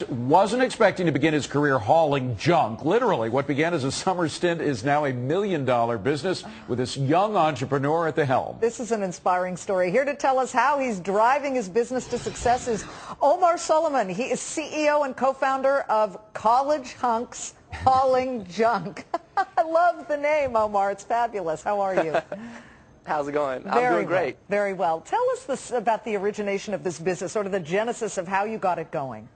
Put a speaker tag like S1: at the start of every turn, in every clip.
S1: Wasn't expecting to begin his career hauling junk. Literally, what began as a summer stint is now a $1 million business with this young entrepreneur at the helm.
S2: This is an inspiring story. Here to tell us how he's driving his business to success is Omar Soliman. He is CEO and co-founder of Hunks Hauling Junk. I love the name, Omar. It's fabulous. How are you?
S3: How's it going? I'm doing great.
S2: Very well. Tell us about the origination of this business, sort of the genesis of how you got it going.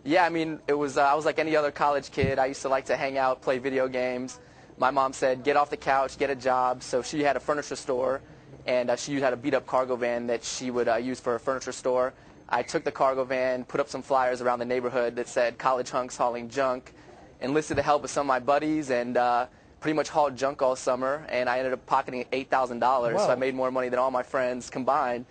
S3: Yeah, I mean, I was like any other college kid. I used to like to hang out, play video games. My mom said, get off the couch, get a job. So she had a furniture store, and she had a beat-up cargo van that she would use for her furniture store. I took the cargo van, put up some flyers around the neighborhood that said College Hunks Hauling Junk, enlisted the help of some of my buddies, and pretty much hauled junk all summer, and I ended up pocketing $8,000, so I made more money than all my friends combined.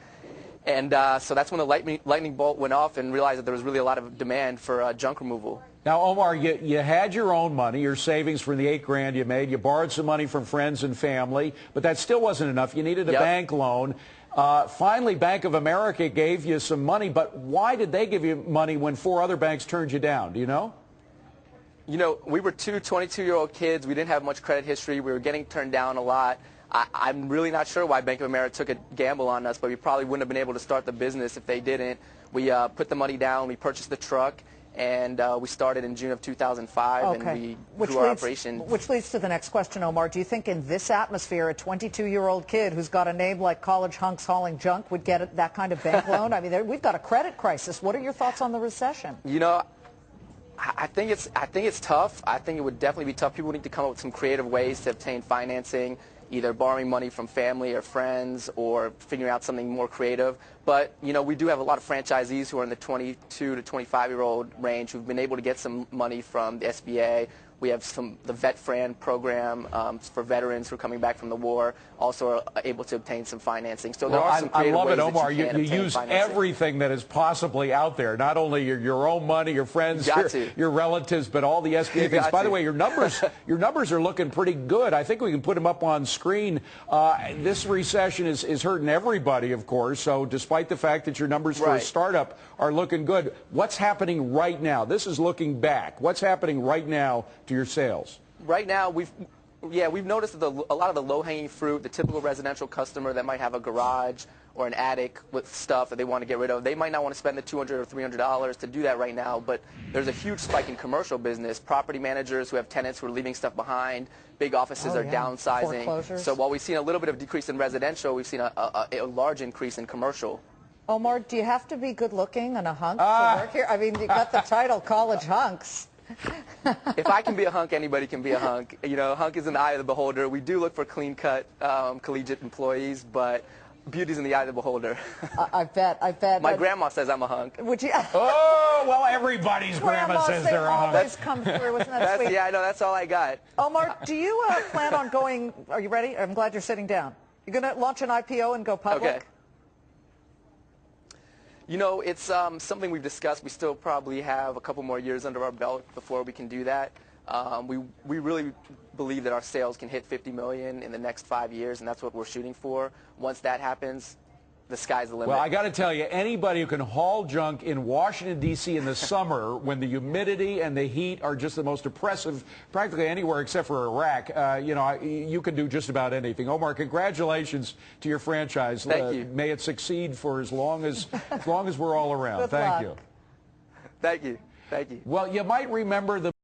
S3: And so that's when the lightning bolt went off and realized that there was really a lot of demand for junk removal.
S1: Now, Omar, you had your own money, your savings from the $8 grand you made. You borrowed some money from friends and family, but that still wasn't enough. You needed a bank loan. Finally, Bank of America gave you some money, but why did they give you money when 4 other banks turned you down? Do you know?
S3: You know, we were two 22-year-old kids. We didn't have much credit history. We were getting turned down a lot. I'm really not sure why Bank of America took a gamble on us, but we probably wouldn't have been able to start the business if they didn't. We put the money down, we purchased the truck, and we started in June of 2005, and we grew our operation.
S2: Which leads to the next question, Omar. Do you think in this atmosphere, a 22-year-old kid who's got a name like College Hunks Hauling Junk would get that kind of bank loan? I mean, we've got a credit crisis. What are your thoughts on the recession?
S3: You know, I think it's tough. I think it would definitely be tough. People need to come up with some creative ways to obtain financing, either borrowing money from family or friends or figuring out something more creative. But, you know, we do have a lot of franchisees who are in the 22 to 25-year-old range who've been able to get some money from the SBA. We have the Vet Fran program for veterans who are coming back from the war, also are able to obtain some financing. So there are some creative ways that you can obtain financing.
S1: You use everything that is possibly out there, not only your own money, your friends, your relatives, but all the SBA things. By the way, your numbers are looking pretty good. I think we can put them up on screen. This recession is hurting everybody, of course, so despite the fact that your numbers for a startup are looking good, what's happening right now? This is looking back. What's happening right now to your sales?
S3: Right now, we've noticed that a lot of the low-hanging fruit, the typical residential customer that might have a garage or an attic with stuff that they want to get rid of, they might not want to spend the $200 or $300 to do that right now, but there's a huge spike in commercial business. Property managers who have tenants who are leaving stuff behind, big offices are downsizing.
S2: Foreclosures.
S3: So while we've seen a little bit of decrease in residential, we've seen a large increase in commercial.
S2: Omar, do you have to be good-looking and a hunk to work here? I mean, you got the title College Hunks.
S3: If I can be a hunk, anybody can be a hunk. You know, hunk is in the eye of the beholder. We do look for clean-cut, collegiate employees, but beauty's in the eye of the beholder.
S2: I bet.
S3: My grandma says I'm a hunk.
S2: Would you?
S1: Oh, well, everybody's grandma says they're a hunk.
S2: Always come through. Isn't that sweet?
S3: Yeah, I know. That's all I got.
S2: Omar, do you plan on going? Are you ready? I'm glad you're sitting down. You're going to launch an IPO and go public?
S3: Okay. You know, it's something we've discussed. We still probably have a couple more years under our belt before we can do that. We really believe that our sales can hit 50 million in the next 5 years, and that's what we're shooting for. Once that happens, the sky's the limit.
S1: Well, I got to tell you, anybody who can haul junk in Washington, D.C. in the summer when the humidity and the heat are just the most oppressive practically anywhere except for Iraq, you know, you can do just about anything. Omar, congratulations to your franchise.
S3: Thank you.
S1: May it succeed for as long as we're all around.
S2: Good
S1: Thank
S2: luck.
S1: you.
S3: Thank you. Thank you.
S1: Well, you might remember the